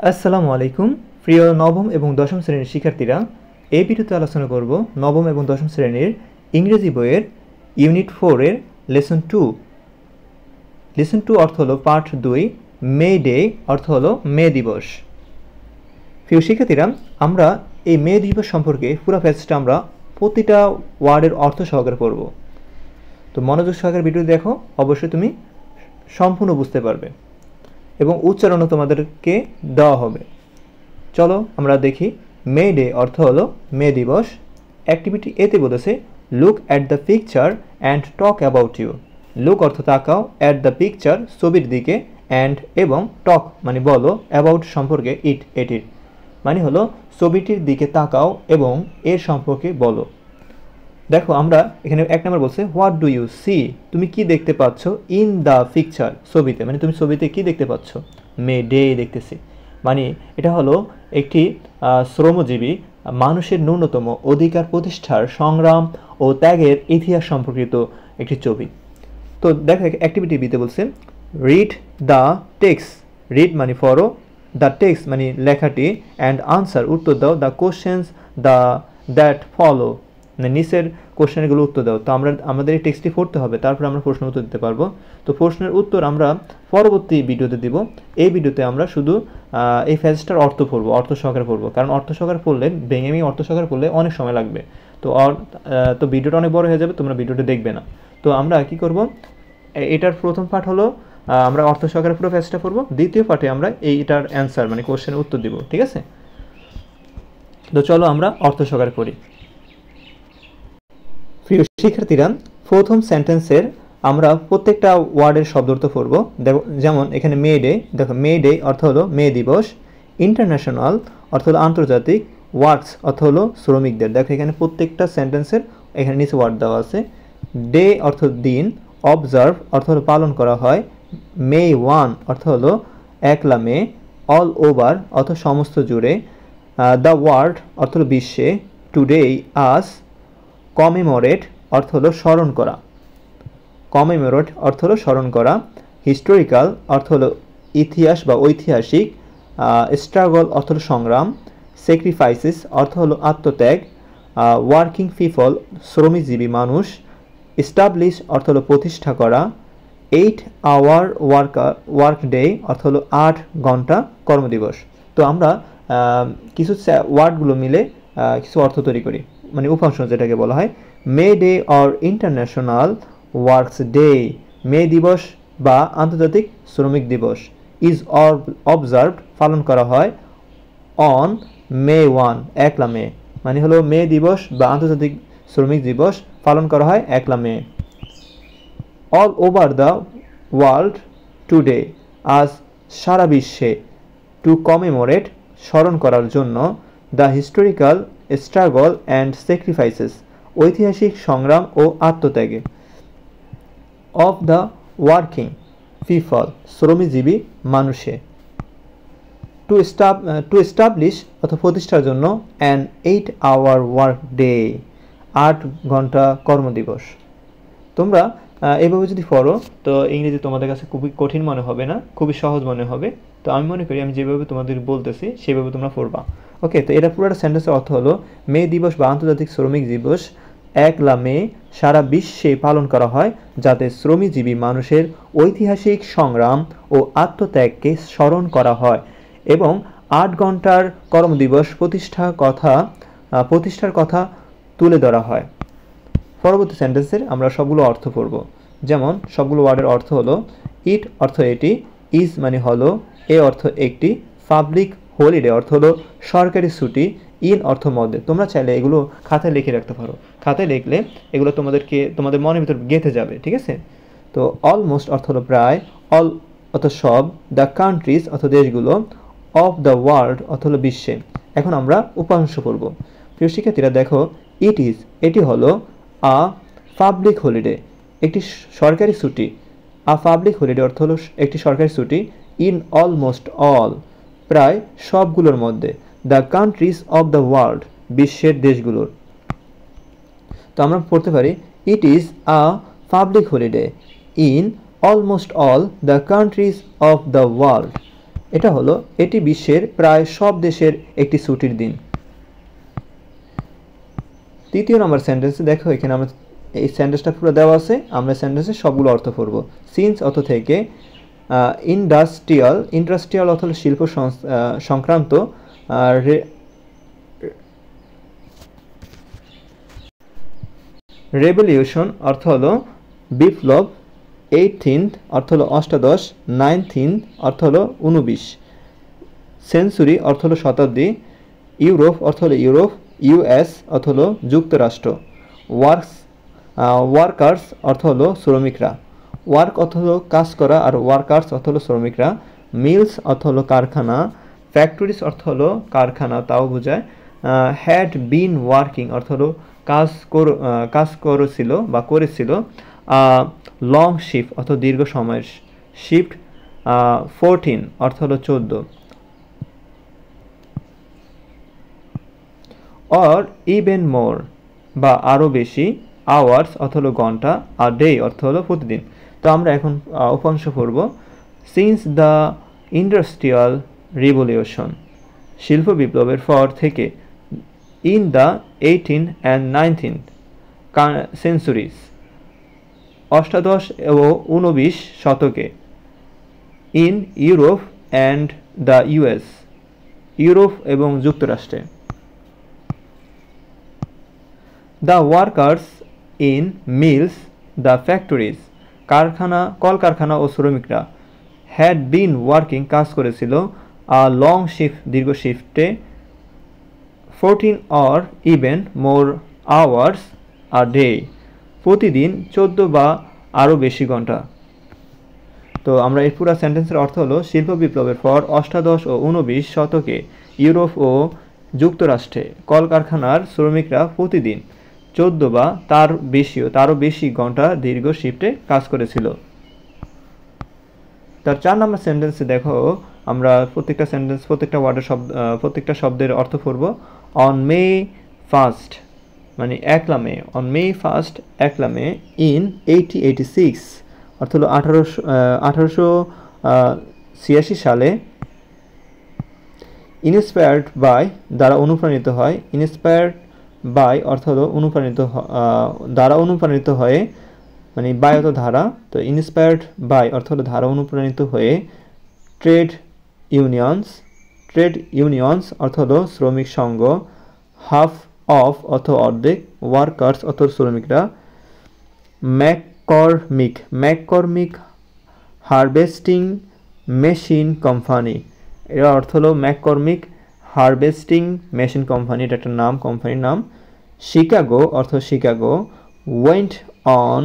আসসালামু আলাইকুম প্রিয় নবম এবং দশম শ্রেণীর শিক্ষার্থীরা, এই ভিডিওতে আলোচনা করব নবম এবং দশম শ্রেণীর ইংরেজি বইয়ের ইউনিট 4 এর লেসন 2। লেসন 2 অর্থ হলো পার্ট 2, মে ডে অর্থ হলো মে দিবস। প্রিয় শিক্ষার্থীরা, আমরা এই মে দিবস সম্পর্কে পুরো প্যাসেজটা আমরা প্রতিটা ওয়ার্ডের অর্থ সহকারে পড়ব। তো মনোযোগ সহকারে ভিডিও দেখো, অবশ্যই তুমি সম্পূর্ণ বুঝতে পারবে এবং উচ্চারণও তোমাদেরকে দেওয়া হবে। চলো আমরা দেখি। মে ডে অর্থ হলো মে দিবস। অ্যাক্টিভিটি এতে বলেছে look at the picture and talk about you. Look অর্থ তাকাও, অ্যাট দ্য পিকচার ছবির দিকে, অ্যান্ড এবং টক মানে বলো, অ্যাবাউট সম্পর্কে এটির মানে হলো ছবিটির দিকে তাকাও এবং এর সম্পর্কে বলো। দেখো আমরা এখানে এক নম্বর বলছে হোয়াট ডু ইউ সি, তুমি কি দেখতে পাচ্ছ, ইন দ্য পিকচার ছবিতে, মানে তুমি ছবিতে কি দেখতে পাচ্ছ, মে ডে দেখতেছি। মানে এটা হলো একটি শ্রমজীবী মানুষের ন্যূনতম অধিকার প্রতিষ্ঠার সংগ্রাম ও ত্যাগের ইতিহাস সম্পর্কিত একটি ছবি। তো দেখো অ্যাক্টিভিটি বিতে বলছে রিড দ্য টেক্সট, রিড মানে পড়ো, দ্য টেক্সট মানে লেখাটি, অ্যান্ড আনসার উত্তর দাও, দ্য কোশ্চেন্স দ্যাট ফলো মানে নিচের কোশ্চেনগুলো উত্তর দাও। তো আমাদের এই টেক্সটটি পড়তে হবে, তারপরে আমরা প্রশ্ন উত্তর দিতে পারবো। তো প্রশ্নের উত্তর আমরা পরবর্তী ভিডিওতে দিব। এই ভিডিওতে আমরা শুধু এই ফ্যাজটার অর্থ পড়বো, অর্থ সহকারে পড়বো, কারণ অর্থ সহকারে পড়লে ভেঙে অর্থ সহকারে পড়লে অনেক সময় লাগবে। তো ভিডিওটা অনেক বড় হয়ে যাবে, তোমরা ভিডিওটা দেখবে না। তো আমরা কি করব, এটার প্রথম পার্ট হলো আমরা অর্থ সহকারে পুরো ফ্যাজটা পড়বো, দ্বিতীয় পার্টে আমরা এইটার অ্যান্সার মানে কোশ্চেনের উত্তর দিব, ঠিক আছে? তো চলো আমরা অর্থ সহকারে পড়ি। প্রিয় শিক্ষার্থীরা, প্রথম সেন্টেন্সের আমরা প্রত্যেকটা ওয়ার্ডের শব্দার্থ পড়ব। যেমন এখানে মে ডে, দেখো মে ডে অর্থ হলো মে দিবস। ইন্টারন্যাশনাল অর্থ হলো আন্তর্জাতিক। ওয়ার্কস অর্থ হলো শ্রমিকদের। দেখো এখানে প্রত্যেকটা সেন্টেন্সের এখানে নিচে ওয়ার্ড দেওয়া আছে। ডে অর্থ দিন। অবজার্ভ অর্থ হলো পালন করা হয়। মে 1 অর্থ হলো একলা মে। অল ওভার অর্থ সমস্ত জুড়ে। দ্য ওয়ার্ল্ড অর্থ হলো বিশ্বে। টুডে আজ। কমেমোরেট অর্থ হলো স্মরণ করা। কমেমোরেট অর্থ হলো স্মরণ করা। হিস্টোরিক্যাল অর্থ হলো ইতিহাস বা ঐতিহাসিক। স্ট্রাগল অর্থ হলো সংগ্রাম। স্যাক্রিফাইসেস অর্থ হলো আত্মত্যাগ। ওয়ার্কিং পিপল শ্রমজীবী মানুষ। এস্টাবলিশ অর্থ হলো প্রতিষ্ঠা করা। 8 আওয়ার ওয়ার্ক ডে অর্থ হলো 8 ঘন্টা কর্মদিবস। তো আমরা কিছু ওয়ার্ডগুলো মিলে কিছু অর্থ তৈরি করি, মানে উপাংশ যেটাকে বলা হয়। May Day or international works day, May দিবস বা আন্তর্জাতিক শ্রমিক দিবস। ইজ অবজার্ভড পালন করা হয়। অন মে 1 একলা মে, মানে হলো মে দিবস বা আন্তর্জাতিক শ্রমিক দিবস পালন করা হয় একলা May. All over the world today আজ সারা বিশ্বে। টু কমেমোরেট স্মরণ করার জন্য। The historical struggle and sacrifices ঐতিহাসিক সংগ্রাম ও আত্মত্যাগে। অফ দ্য ওয়ার্কিং পিপল শ্রমজীবী মানুষে। টু এস্টাবলিশ অথবা প্রতিষ্ঠার জন্য। অ্যান 8 আওয়ার ওয়ার্ক ডে 8 ঘন্টা কর্মদিবস। তোমরা এইভাবে যদি পড়ো তো ইংরেজি তোমাদের কাছে খুবই কঠিন মনে হবে না, খুবই সহজ মনে হবে। তো আমি মনে করি আমি যেভাবে তোমাদের বলতেছি সেভাবে তোমরা পড়বা। ওকে, তো এটা পুরোটা সেন্টেন্সের অর্থ হলো মে দিবস বা আন্তর্জাতিক শ্রমিক দিবস একলা মে সারা বিশ্বে পালন করা হয়, যাতে শ্রমজীবী মানুষের ঐতিহাসিক সংগ্রাম ও আত্মত্যাগকে স্মরণ করা হয় এবং 8 ঘন্টার কর্মদিবস প্রতিষ্ঠার কথা তুলে ধরা হয়। পরবর্তী সেন্টেন্সের আমরা সবগুলো অর্থ পড়ব। যেমন সবগুলো ওয়ার্ডের অর্থ হলো ইট অর্থ এটি, ইজ মানে হলো, এ অর্থ একটি, পাবলিক হলিডে অর্থ হলো সরকারি ছুটি, ইন অর্থ মধ্যে। তোমরা চাইলে এগুলো খাতায় লিখে রাখতে পারো, খাতায় লিখলে এগুলো তোমাদের মনের ভিতর গেঁথে যাবে, ঠিক আছে? তো অলমোস্ট অর্থ হলো প্রায়, অল অর্থ সব, দ্য কান্ট্রিজ অর্থ দেশগুলো, অফ দ্য ওয়ার্ল্ড অর্থ হলো বিশ্বে। এখন আমরা উপাংশ পড়ব। প্রিয় শিক্ষার্থীরা দেখো, ইট ইজ এটি হলো আ পাবলিক হলিডে একটি সরকারি ছুটি। আ পাবলিক হলিডে অর্থ হলো একটি সরকারি ছুটি। ইন অলমোস্ট অল প্রায় সবগুলোর মধ্যে। The countries of the world বিশ্বের দেশগুলোর। তো আমরা পড়তে পারি it is a public holiday in almost all the countries of the world. এটা হলো এটি বিশ্বের প্রায় সব দেশের একটি ছুটির দিন। তৃতীয় নম্বর সেন্টেন্সে দেখো, এখানে আমরা এই সেন্টেন্সটা পুরো দেওয়া আছে, আমরা সেন্টেন্সে সবগুলো অর্থ পড়ব। সিন্স অর্থ থেকে, ইন্ডাস্ট্রিয়াল অর্থ হলো শিল্প সংক্রান্ত, রেভলিউশন অর্থ হলো বিপ্লব, 18th অর্থ হলো অষ্টাদশ, 19th অর্থ হলো 19, সেঞ্চুরি অর্থ হলো শতাব্দী, ইউরোপ অর্থ হলো ইউরোপ, ইউএস অর্থ হলো যুক্তরাষ্ট্র, ওয়ার্কার্স অর্থ হলো শ্রমিকরা, ওয়ার্ক অর্থ হলো কাজ করা আর ওয়ার্কার্স অর্থ হলো শ্রমিকরা, মিলস অর্থ হলো কারখানা, ফ্যাক্টরিজ অর্থ হলো কারখানা তাও বোঝায়, হ্যাড বিন ওয়ার্কিং অর্থ হলো কাজ করেছিল বা করেছিল, লং শিফট অর্থ দীর্ঘ সময়ের শিফট, 14 অর্থ হলো 14, অর ইভেন মোর বা আরও বেশি, আওয়ার্স অর্থ হলো ঘন্টা, আর ডে অর্থ হলো প্রতিদিন। তো আমরা এখন উপাংশ পড়ব। সিন্স দ্য ইন্ডাস্ট্রিয়াল রিভলিউশন, শিল্প বিপ্লবের পর থেকে, in the 18th and 19th centuries, অষ্টাদশ ও 19 শতকে, in Europe and the US, ইউরোপ এবং যুক্তরাষ্ট্রে, the workers in mills, the factories, কলকারখানা ও শ্রমিকরা, হ্যাড বিন ওয়ার্কিং কাজ করেছিল, লং শিফট দীর্ঘ শিফটে, 14 or even more hours a day, প্রতিদিন 14 বা আরও বেশি ঘন্টা। তো আমরা এই পুরো সেন্টেন্সের অর্থ হলো, শিল্প বিপ্লবের পর অষ্টাদশ ও 19 শতকে ইউরোপ ও যুক্তরাষ্ট্রে কলকারখানার শ্রমিকরা প্রতিদিন 14 বা তারও বেশি ঘন্টা দীর্ঘ শিফটে কাজ করেছিল। তার 4 নম্বর সেন্টেন্সে দেখো, আমরা প্রত্যেকটা ওয়ার্ডের প্রত্যেকটা শব্দের অর্থ পড়ব। অন মে 1st মানে 1 মে, on May 1st 1 May, in 1886 অর্থ হলো 1886 সালে, ইন্সপায়ার্ড বাই দ্বারা অনুপ্রাণিত হয়, ইন্সপায়ার্ড বাই অর্থ হলো দ্বারা অনুপ্রাণিত হয়ে, মানে বাই অর্থ ধারা, তো ইন্সপায়ার্ড বাই অর্থ হলো ধারা অনুপ্রাণিত হয়ে, ট্রেড ইউনিয়নস অর্থ হলো শ্রমিক সংঘ, হাফ অফ অর্থ অর্ধেক, ওয়ার্কার্স অর্থ শ্রমিকরা, ম্যাককর্মিক হারভেস্টিং মেশিন কোম্পানি, এর অর্থ হলো ম্যাককর্মিক হারভেস্টিং মেশিন কোম্পানি, এটা একটা নাম, কোম্পানির নাম, শিকাগো অর্থ শিকাগো, ওয়েন্ট অন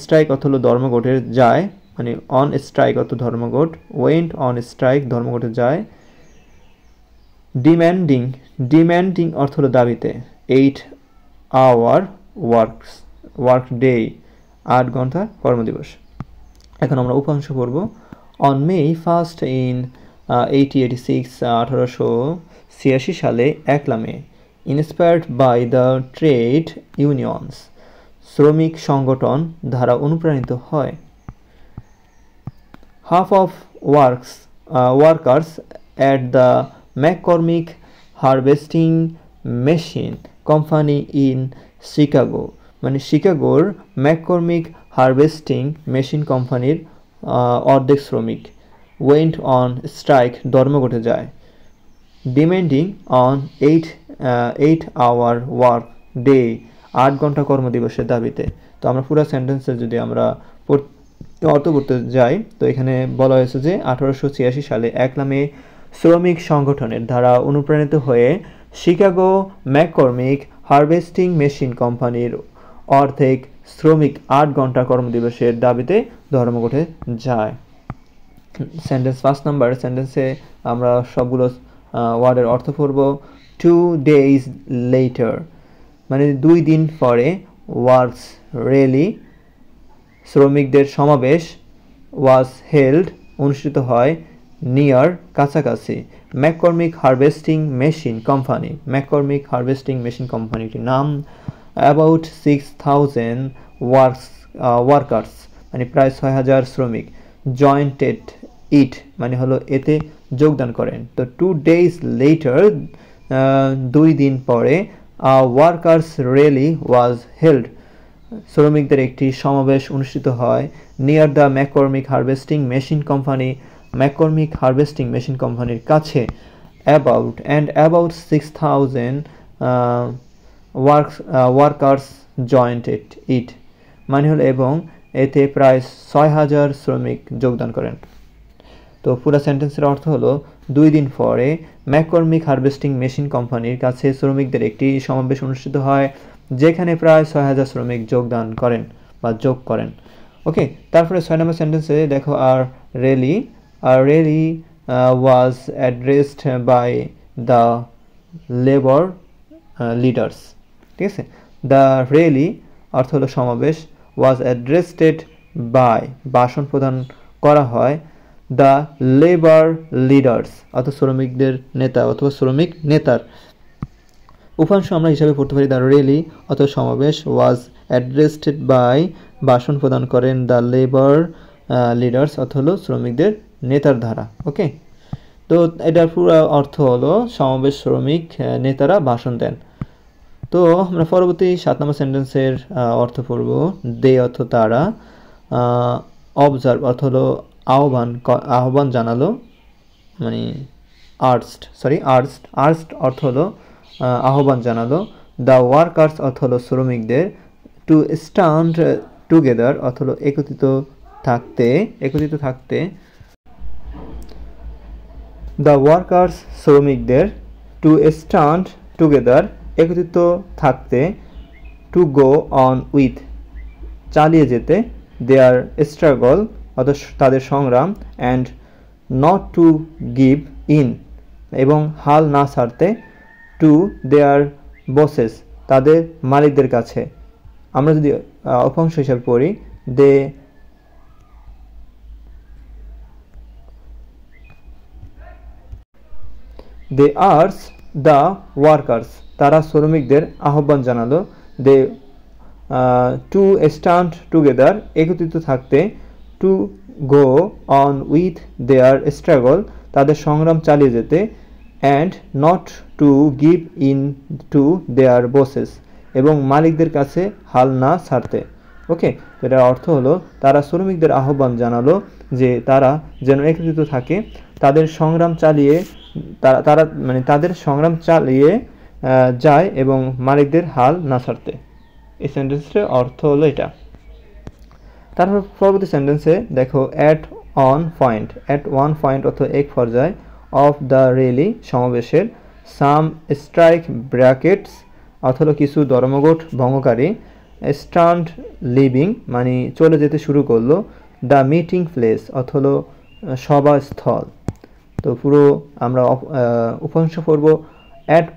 স্ট্রাইক অর্থ হলো ধর্মঘটের যায়, মানে অন স্ট্রাইক অর্থ ধর্মঘট, ওয়েন্ট অন স্ট্রাইক ধর্মঘটে যায়, ডিম্যান্ডিং অর্থ হলো দাবিতে, 8 hour ওয়ার্ক ডে 8 ঘন্টা কর্মদিবস। এখন আমরা উপাংশ পড়ব। অন মে 1st ইন 1886 সালে 1 May, inspired by the trade unions, শ্রমিক সংগঠন দ্বারা অনুপ্রাণিত হয়, half of workers at the McCormick Harvesting Machine Company in Chicago, মানে শিকাগোর ম্যাককর্মিক হারভেস্টিং মেশিন কোম্পানির অর্ধেক শ্রমিক, ওয়েন্ট অন স্ট্রাইক ধর্মঘটে যায়, demanding on 8 hour work day 8 ঘন্টা কর্মদিবসের দাবিতে। তো আমরা পুরো সেন্টেন্সে যদি আমরা অর্থ করতে যাই, তো এখানে বলা হয়েছে যে 1886 সালে 1 মে শ্রমিক সংগঠনের দ্বারা অনুপ্রাণিত হয়ে শিকাগো ম্যাককর্মিক হারভেস্টিং মেশিন কোম্পানির অর্ধেক শ্রমিক 8 ঘন্টা কর্মদিবসের দাবিতে ধর্মঘটে যায়। সেন্টেন্স 5 নাম্বার সেন্টেন্সে আমরা সবগুলো ওয়ার্ডের অর্থ পড়ব। 2 days later মানে 2 দিন পরে, ওয়ার্কস র্যালি শ্রমিকদের সমাবেশ, ওয়াজ হেল্ড অনুষ্ঠিত হয়, নিয়ার কাছাকাছি, ম্যাককর্মিক হারভেস্টিং মেশিন কোম্পানিটির নাম, অ্যাবাউট 6000 ওয়ার্কার্স মানে প্রায় 6000 শ্রমিক, জয়েন্টেড ইট মানে হলো এতে যোগদান করেন। তো 2 days later 2 দিন পরে ওয়ার্কার্স র্যালি ওয়াজ হেল্ড, শ্রমিকদের একটি সমাবেশ অনুষ্ঠিত হয় near the McCormick harvesting machine company, McCormick harvesting machine কোম্পানির কাছে। about 6,000 ওয়ার্কার্স জয়েন্টেড ইট মানে হলো এবং এতে প্রায় 6,000 শ্রমিক যোগদান করেন। তো পুরো সেন্টেন্সের অর্থ হলো 2 দিন পরে ম্যাককর্মিক হারভেস্টিং মেশিন কোম্পানির কাছে শ্রমিকদের একটি সমাবেশ অনুষ্ঠিত হয় যেখানে প্রায় 6,000 শ্রমিক যোগদান করেন বা যোগ করেন। ওকে, তারপরে 6 নম্বর সেন্টেন্সে দেখো আর rally was addressed by the labour leaders. ঠিক আছে, দ্য র্যালি অর্থ হলো সমাবেশ, ওয়াজ অ্যাড্রেসড বাই ভাষণ প্রদান করা হয় দ্য লেবার লিডার্স অর্থাৎ শ্রমিকদের নেতা অথবা শ্রমিক নেতার। উপাংশ আমরা হিসাবে পড়তে পারি দ্য র্যালি অথবা সমাবেশ, ওয়াজ অ্যাড্রেসড বাই ভাষণ প্রদান করেন দ্য লেবার লিডার্স অর্থ হলো শ্রমিকদের নেতার দ্বারা। ওকে, তো এটার পুরো অর্থ হলো সমাবেশ শ্রমিক নেতারা ভাষণ দেন। তো আমরা পরবর্তী 7 নম্বর সেন্টেন্সের অর্থ পড়ব। দে অর্থ তারা, অবজার্ভ অর্থ হলো আহ্বান জানালো, মানে আর্জড অর্থ হলো আহ্বান জানালো। দ্য ওয়ার্কার্স অর্থ হলো শ্রমিকদের। টু স্ট্যান্ড টুগেদার অর্থ হলো একত্রিত থাকতে। দ্য ওয়ার্কার্স শ্রমিকদের। টু স্ট্যান্ড টুগেদার একত্রিত থাকতে। টু গো অন উইথ চালিয়ে যেতে। দেয়ার স্ট্রাগল অর্থাৎ তাদের সংগ্রাম। And not to give in এবং হাল না ছাড়তে। টু দেয়ার বসেস তাদের মালিকদের কাছে। আমরা যদি অপংশ হিসাবে পড়ি, দে আর্জ দ্য ওয়ার্কার্স তারা শ্রমিকদের আহ্বান জানালো। দে টু স্ট্যান্ড টুগেদার একত্রিত থাকতে। To go on with their struggle তাদের সংগ্রাম চালিয়ে যেতে। And not to give in to their buses এবং মালিকদের কাছে হাল না ছাড়তে। ওকে, এটার অর্থ হলো তারা শ্রমিকদের আহ্বান জানালো যে তারা যেন একত্রিত থাকে, তাদের সংগ্রাম চালিয়ে যায় এবং মালিকদের হাল না ছাড়তে। এই সেন্টেন্সের অর্থ হলো এটা। তারপর পরবর্তী সেন্টেন্সে দেখো অ্যাট ওয়ান পয়েন্ট অর্থ এক পর্যায়ে, অফ দ্য র্যালি সমাবেশের। সাম স্ট্রাইক ব্র্যাকেটস অর্থ হলো কিছু ধর্মঘট ভঙ্গকারী। স্ট্যান্ড লিভিং মানে চলে যেতে শুরু করলো। দ্য মিটিং প্লেস অর্থ হলো সভাস্থল। তো পুরো আমরা উপাংশ পড়ব। At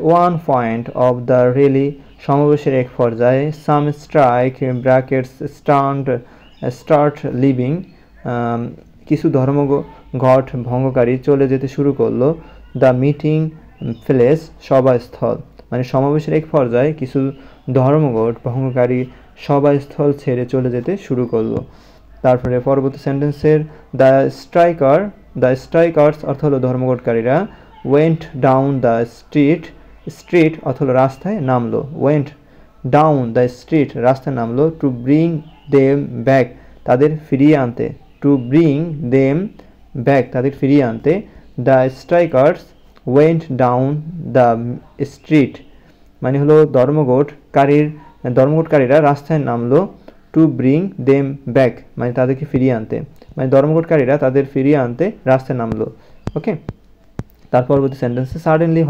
one point of the rally সমাবেশের এক পর্যায়ে। সাম স্ট্রাইক ব্র্যাকেটস স্টার্ট লিভিং কিছু ধর্মঘট ভঙ্গকারী চলে যেতে শুরু করলো। দ্য মিটিং প্লেস সভাস্থল মানে সমাবেশের এক পর্যায়ে কিছু ধর্মঘট ভঙ্গকারী সভাস্থল ছেড়ে চলে যেতে শুরু করলো। তারপরে পরবর্তী সেন্টেন্সের দ্য স্ট্রাইকার্স অর্থ হলো ধর্মঘটকারীরা। ওয়েন্ট ডাউন দ্য স্ট্রিট অর্থ হলো রাস্তায় নামলো। ওয়েন্ট ডাউন দ্য স্ট্রিট রাস্তায় নামলো। টু ব্রিং দেম ব্যাক তাদের ফিরিয়ে আনতে। টু ব্রিং দেম ব্যাক তাদের ফিরিয়ে আনতে। The strikers went down the street মানে হলো ধর্মঘটকারীরা রাস্তায় নামলো। টু ব্রিং দেম ব্যাক মানে তাদেরকে ফিরিয়ে আনতে, মানে ধর্মঘটকারীরা তাদের ফিরিয়ে আনতে রাস্তায় নামলো। ওকে, তার পরবর্তী সেন্টেন্সে সাডেনলি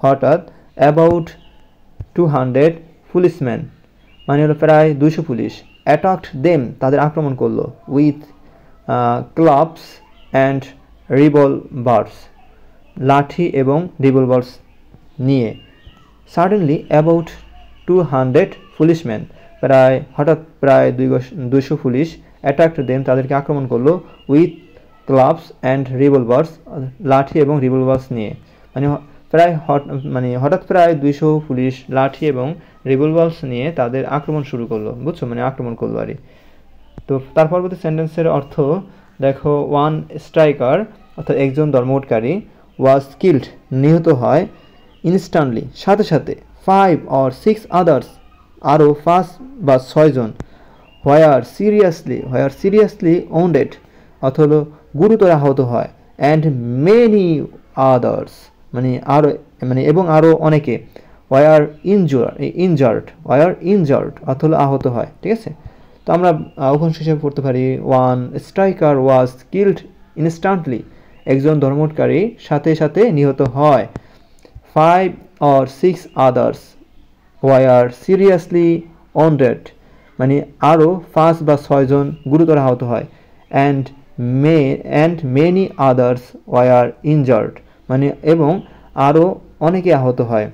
হঠাৎ অ্যাবাউট 200 পুলিশম্যান মানে হলো প্রায় 200 পুলিশ। অ্যাটাকড দেম তাদের আক্রমণ করলো। উইথ ক্লাবস অ্যান্ড রিভলভার্স লাঠি এবং রিভলভার্স নিয়ে। সাডেনলি অ্যাবাউট 200 পুলিশম্যান হঠাৎ প্রায় 200 পুলিশ। অ্যাটাকড দেম তাদেরকে আক্রমণ করলো। উইথ ক্লাবস অ্যান্ড রিভলভার্স লাঠি এবং রিভলভার্স নিয়ে, মানে হঠাৎ প্রায় 200 পুলিশ লাঠি এবং রিভলভার্স নিয়ে তাদের আক্রমণ শুরু করলো। বুঝছো, মানে আক্রমণ করলো আর তো তার পরবর্তী সেন্টেন্সের অর্থ দেখো, ওয়ান স্ট্রাইকার অর্থাৎ একজন ধর্মঘটকারী ওয়াজ কিল্ড নিহত হয় ইনস্ট্যান্টলি সাথে সাথে 5 or 6 আদার্স আরও 5 বা 6 জন হোয়ার সিরিয়াসলি ওন্ডেড অথবা গুরুতর আহত হয় অ্যান্ড মেনি আদার্স এবং আরও অনেকে ওয়ার ইনজার্ড অথবা আহত হয়। ঠিক আছে, তো আমরা অক্ষাংশ হিসেবে পড়তে পারি one striker was killed instantly, একজন ধর্মঘটকারী সাথে সাথে নিহত হয়। 5 or 6 others were seriously wounded, আরও 5 বা 6 জন গুরুতর আহত হয়। and many others were injured, এবং আরও অনেকে আহত হয়।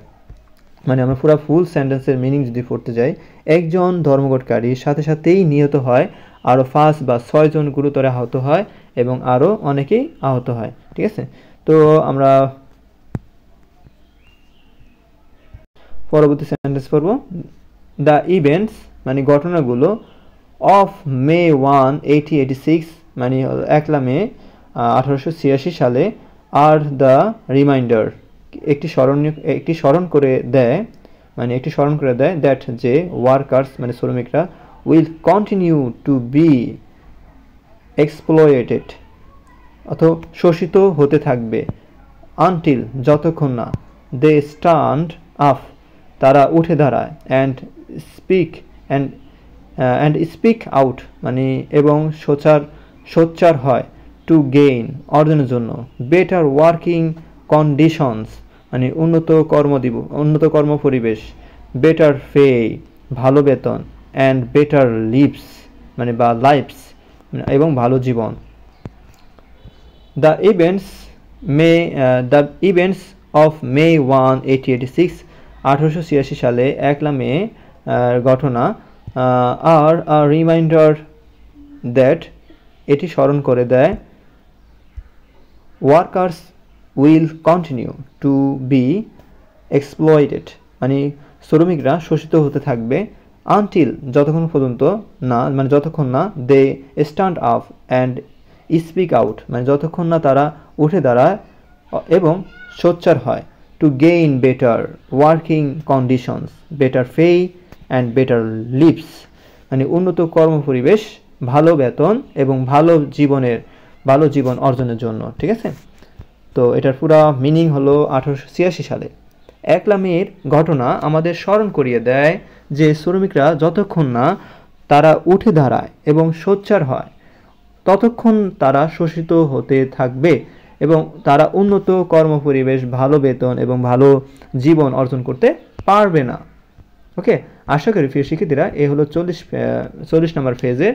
আমরা পুরো ফুল সেন্টেন্সের মিনিং যদি পড়তে যাই, একজন ধর্মঘটকারী সাথে সাথেই নিহত হয়, আরও 5 বা 6 জন গুরুতর আহত হয় এবং আরও অনেকেই আহত হয়। ঠিক আছে, তো আমরা পরবর্তী সেন্টেন্স পড়ব। দ্য ইভেন্টস ঘটনাগুলো অফ মে 1, 1886 1 মে 1886 সালে আর দ্য রিমাইন্ডার একটি স্মরণ করে দেয় দ্যাট যে ওয়ার্কার্স শ্রমিকরা will continue to be exploited অথবা শোষিত হতে থাকবে আনটিল যতক্ষণ না দে স্ট্যান্ড আপ তারা উঠে দাঁড়ায় অ্যান্ড স্পিক আউট এবং সোচ্চার হয় টু গেইন অর্জনের জন্য বেটার ওয়ার্কিং কন্ডিশনস উন্নত কর্মপরিবেশ, বেটার পে ভালো বেতন, অ্যান্ড বেটার লিভস বা লাইফস এবং ভালো জীবন। দ্য ইভেন্টস অফ মে 1, 1886 1886 সালে 1 মে ঘটনা আর আ রিমাইন্ডার দ্যাট এটি স্মরণ করে দেয় workers will continue to be exploited শ্রমিকরা শোষিত হতে থাকবে আনটিল যতক্ষণ না they stand up and speak out যতক্ষণ না তারা উঠে দাঁড়ায় এবং সোচ্চার হয় to gain better working conditions, better pay and better lives উন্নত কর্মপরিবেশ, ভালো বেতন এবং ভালো জীবন অর্জনের জন্য। ঠিক আছে, তো এটার পুরো মিনিং হলো 1886 সালে 1 মের ঘটনা আমাদের স্মরণ করিয়ে দেয় যে শ্রমিকরা যতক্ষণ না তারা উঠে দাঁড়ায় এবং সোচ্চার হয় ততক্ষণ তারা শোষিত হতে থাকবে এবং তারা উন্নত কর্মপরিবেশ, ভালো বেতন এবং ভালো জীবন অর্জন করতে পারবে না। ওকে, আশা করি প্রিয় শিক্ষার্থীরা এ হলো 40 নম্বর ফেজের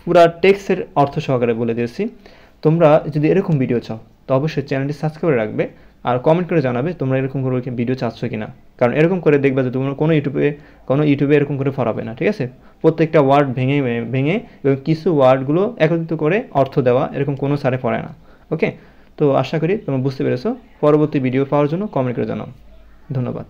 পুরা টেক্সটের অর্থ সহকারে বলে দিয়েছি। তোমরা যদি এরকম ভিডিও চাও তো অবশ্যই চ্যানেলটি সাবস্ক্রাইব করে রাখবে আর কমেন্ট করে জানাবে তোমরা এরকম করে ভিডিও চাচ্ছ কিনা, কারণ এরকম করে দেখবা যে তোমরা কোনো ইউটিউবে এরকম করে পড়াবে না। ঠিক আছে, প্রত্যেকটা ওয়ার্ড ভেঙে এবং কিছু ওয়ার্ডগুলো একত্রিত করে অর্থ দেওয়া, এরকম কোনো স্যারে পড়ায় না। ওকে, তো আশা করি তোমরা বুঝতে পেরেছো। পরবর্তী ভিডিও পাওয়ার জন্য কমেন্ট করে জানাও। ধন্যবাদ।